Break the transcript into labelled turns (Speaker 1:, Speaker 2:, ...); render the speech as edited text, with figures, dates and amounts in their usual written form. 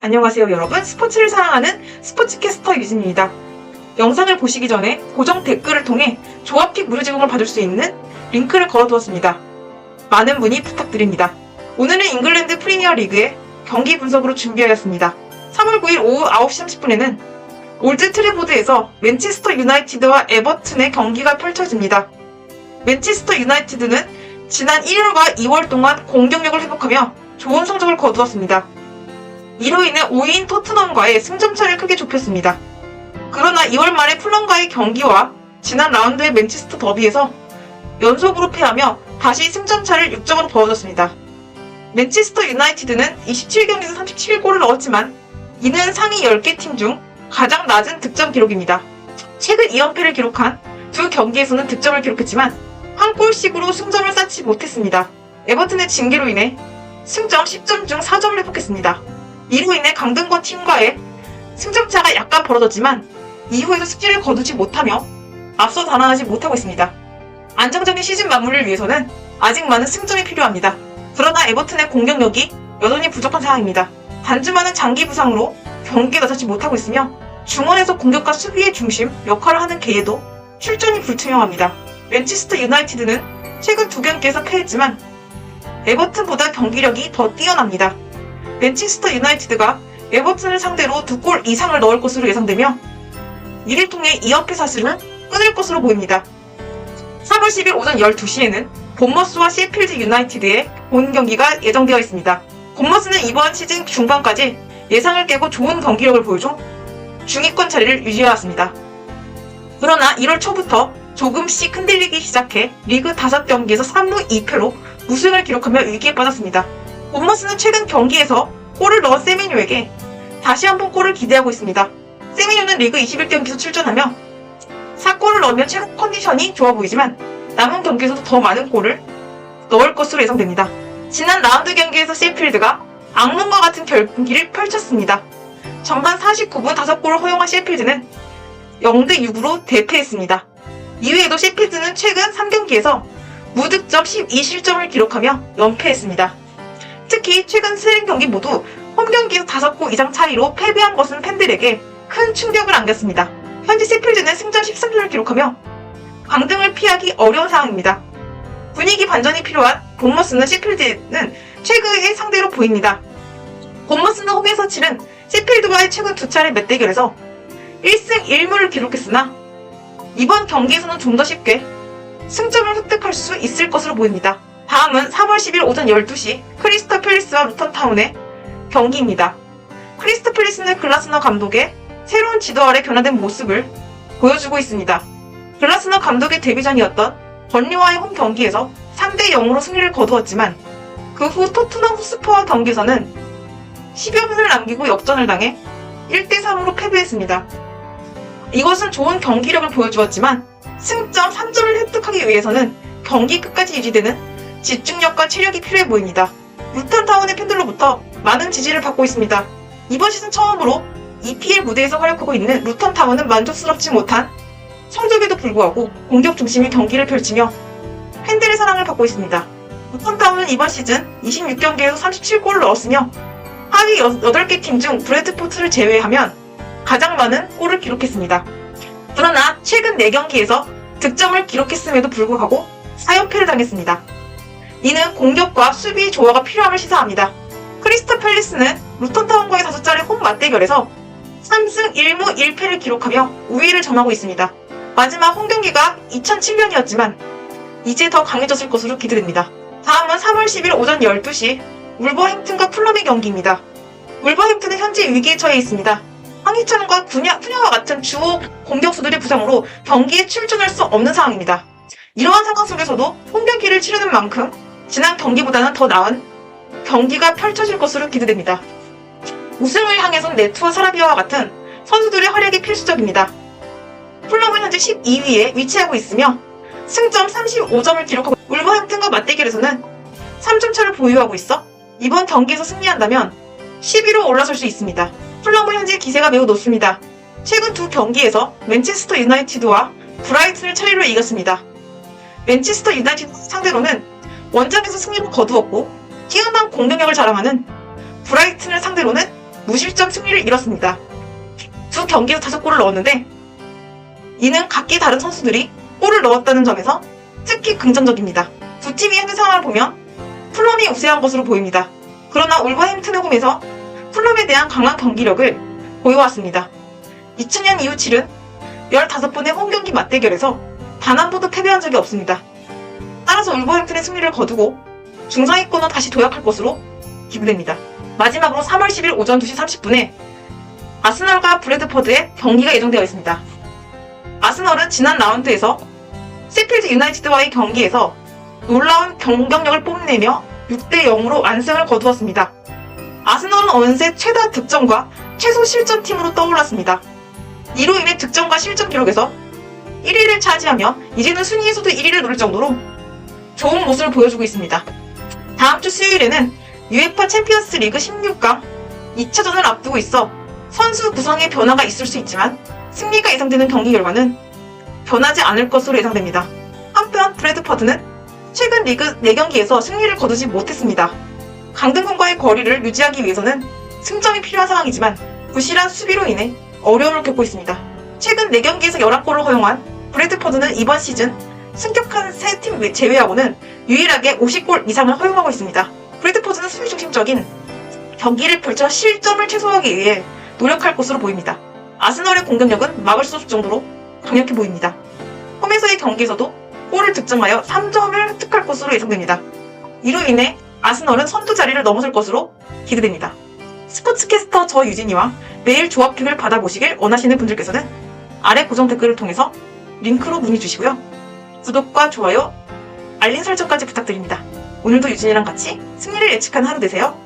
Speaker 1: 안녕하세요 여러분, 스포츠를 사랑하는 스포츠캐스터 유진입니다. 영상을 보시기 전에 고정 댓글을 통해 조합픽 무료 제공을 받을 수 있는 링크를 걸어두었습니다. 많은 문의 부탁드립니다. 오늘은 잉글랜드 프리미어 리그의 경기 분석으로 준비하였습니다. 3월 9일 오후 9시 30분에는 올드 트래포드에서 맨체스터 유나이티드와 에버튼의 경기가 펼쳐집니다. 맨체스터 유나이티드는 지난 1월과 2월 동안 공격력을 회복하며 좋은 성적을 거두었습니다. 이로 인해 5위인 토트넘과의 승점차를 크게 좁혔습니다. 그러나 2월 말에 풀럼과의 경기와 지난 라운드의 맨체스터 더비에서 연속으로 패하며 다시 승점차를 6점으로 벌어졌습니다. 맨체스터 유나이티드는 27경기에서 37골을 넣었지만 이는 상위 10개 팀 중 가장 낮은 득점 기록입니다. 최근 2연패를 기록한 두 경기에서는 득점을 기록했지만 한 골씩으로 승점을 쌓지 못했습니다. 에버튼의 징계로 인해 승점 10점 중 4점을 회복했습니다. 이로 인해 강등권 팀과의 승점차가 약간 벌어졌지만 이후에도 승리를 거두지 못하며 앞서 달아나지 못하고 있습니다. 안정적인 시즌 마무리를 위해서는 아직 많은 승점이 필요합니다. 그러나 에버튼의 공격력이 여전히 부족한 상황입니다. 단주만은 장기 부상으로 경기에 나서지 못하고 있으며 중원에서 공격과 수비의 중심 역할을 하는 게에도 출전이 불투명합니다. 맨체스터 유나이티드는 최근 두 경기에서 패했지만 에버튼보다 경기력이 더 뛰어납니다. 맨체스터 유나이티드가 에버튼을 상대로 2골 이상을 넣을 것으로 예상되며 이를 통해 2연패 사슬을 끊을 것으로 보입니다. 3월 10일 오전 12시에는 본머스와 셰필드 유나이티드의 본 경기가 예정되어 있습니다. 본머스는 이번 시즌 중반까지 예상을 깨고 좋은 경기력을 보여줘 중위권 자리를 유지해왔습니다. 그러나 1월 초부터 조금씩 흔들리기 시작해 리그 5경기에서 3무 2패로 무승을 기록하며 위기에 빠졌습니다. 본머스는 최근 경기에서 골을 넣은 세메뉴에게 다시 한번 골을 기대하고 있습니다. 세메뉴는 리그 21경기에서 출전하며 4골을 넣으며 최근 컨디션이 좋아 보이지만 남은 경기에서도 더 많은 골을 넣을 것으로 예상됩니다. 지난 라운드 경기에서 셰필드가 악몽과 같은 경기를 펼쳤습니다. 전반 49분 5골을 허용한 셰필드는 0대6으로 대패했습니다. 이외에도 셰필드는 최근 3경기에서 무득점 12실점을 기록하며 연패했습니다. 특히 최근 3경기 모두 홈경기에서 5골 이상 차이로 패배한 것은 팬들에게 큰 충격을 안겼습니다. 현재 셰필드는 승점 13점을 기록하며 강등을 피하기 어려운 상황입니다. 분위기 반전이 필요한 본머스는 셰필드는 최근의 상대로 보입니다. 본머스는 홈에서 치른 셰필드와의 최근 2차례 맞대결에서 1승 1무를 기록했으나 이번 경기에서는 좀 더 쉽게 승점을 획득할 수 있을 것으로 보입니다. 다음은 3월 10일 오전 12시 크리스탈 팰리스와 루턴타운의 경기입니다. 크리스탈 팰리스는 글라스너 감독의 새로운 지도 아래 변화된 모습을 보여주고 있습니다. 글라스너 감독의 데뷔전이었던 번리와의 홈 경기에서 3대0으로 승리를 거두었지만 그 후 토트넘 호스퍼와 경기에서는 10여 분을 남기고 역전을 당해 1대3으로 패배했습니다. 이것은 좋은 경기력을 보여주었지만 승점 3점을 획득하기 위해서는 경기 끝까지 유지되는 집중력과 체력이 필요해 보입니다. 루턴타운의 팬들로부터 많은 지지를 받고 있습니다. 이번 시즌 처음으로 EPL 무대에서 활약하고 있는 루턴타운은 만족스럽지 못한 성적에도 불구하고 공격 중심의 경기를 펼치며 팬들의 사랑을 받고 있습니다. 루턴타운은 이번 시즌 26경기에서 37골을 넣었으며 하위 8개 팀 중 브래드포트를 제외하면 가장 많은 골을 기록했습니다. 그러나 최근 4경기에서 득점을 기록했음에도 불구하고 4연패를 당했습니다. 이는 공격과 수비의 조화가 필요함을 시사합니다. 크리스탈 팰리스는 루턴타운과의 5차례 홈 맞대결에서 3승 1무 1패를 기록하며 우위를 점하고 있습니다. 마지막 홈 경기가 2007년이었지만 이제 더 강해졌을 것으로 기대됩니다. 다음은 3월 10일 오전 12시 울버햄튼과 풀럼의 경기입니다. 울버햄튼은 현재 위기에 처해 있습니다. 황희찬과 푸냐와 같은 주요 공격수들의 부상으로 경기에 출전할 수 없는 상황입니다. 이러한 상황 속에서도 홈 경기를 치르는 만큼 지난 경기보다는 더 나은 경기가 펼쳐질 것으로 기대됩니다. 우승을 향해선 네트와 사라비아와 같은 선수들의 활약이 필수적입니다. 풀럼은 현재 12위에 위치하고 있으며 승점 35점을 기록하고 울버햄튼과 맞대결에서는 3점 차를 보유하고 있어 이번 경기에서 승리한다면 10위로 올라설 수 있습니다. 풀럼은 현재 기세가 매우 높습니다. 최근 두 경기에서 맨체스터 유나이티드와 브라이튼을 차례로 이겼습니다. 맨체스터 유나이티드 상대로는 원정에서 승리를 거두었고 뛰어난 공격력을 자랑하는 브라이튼을 상대로는 무실점 승리를 이뤘습니다. 두 경기에서 5골을 넣었는데 이는 각기 다른 선수들이 골을 넣었다는 점에서 특히 긍정적입니다. 두 팀의 현재 상황을 보면 풀럼이 우세한 것으로 보입니다. 그러나 울버햄튼의 홈에서 풀럼에 대한 강한 경기력을 보여왔습니다. 2000년 이후 치른 15번의 홈경기 맞대결에서 단 한 번도 패배한 적이 없습니다. 따라서 울버햄튼의 승리를 거두고 중상위권으로 다시 도약할 것으로 기대됩니다. 마지막으로 3월 10일 오전 2시 30분에 아스널과 브래드퍼드의 경기가 예정되어 있습니다. 아스널은 지난 라운드에서 셰필드 유나이티드와의 경기에서 놀라운 경쟁력을 뽐내며 6대0으로 완승을 거두었습니다. 아스널은 어느새 최다 득점과 최소 실점 팀으로 떠올랐습니다. 이로 인해 득점과 실점 기록에서 1위를 차지하며 이제는 순위에서도 1위를 노릴 정도로 좋은 모습을 보여주고 있습니다. 다음 주 수요일에는 UEFA 챔피언스 리그 16강 2차전을 앞두고 있어 선수 구성에 변화가 있을 수 있지만 승리가 예상되는 경기 결과는 변하지 않을 것으로 예상됩니다. 한편 브래드퍼드는 최근 리그 4경기에서 승리를 거두지 못했습니다. 강등권과의 거리를 유지하기 위해서는 승점이 필요한 상황이지만 부실한 수비로 인해 어려움을 겪고 있습니다. 최근 4경기에서 11골을 허용한 브래드퍼드는 이번 시즌 승격한 3팀 제외하고는 유일하게 50골 이상을 허용하고 있습니다. 브래드퍼드는 수비 중심적인 경기를 펼쳐 실점을 최소화하기 위해 노력할 것으로 보입니다. 아스널의 공격력은 막을 수 없을 정도로 강력해 보입니다. 홈에서의 경기에서도 골을 득점하여 3점을 획득할 것으로 예상됩니다. 이로 인해 아스널은 선두 자리를 넘어설 것으로 기대됩니다. 스포츠캐스터 저 유진이와 매일 조합픽을 받아보시길 원하시는 분들께서는 아래 고정 댓글을 통해서 링크로 문의 주시고요. 구독과 좋아요, 알림 설정까지 부탁드립니다. 오늘도 유진이랑 같이 승리를 예측하는 하루 되세요.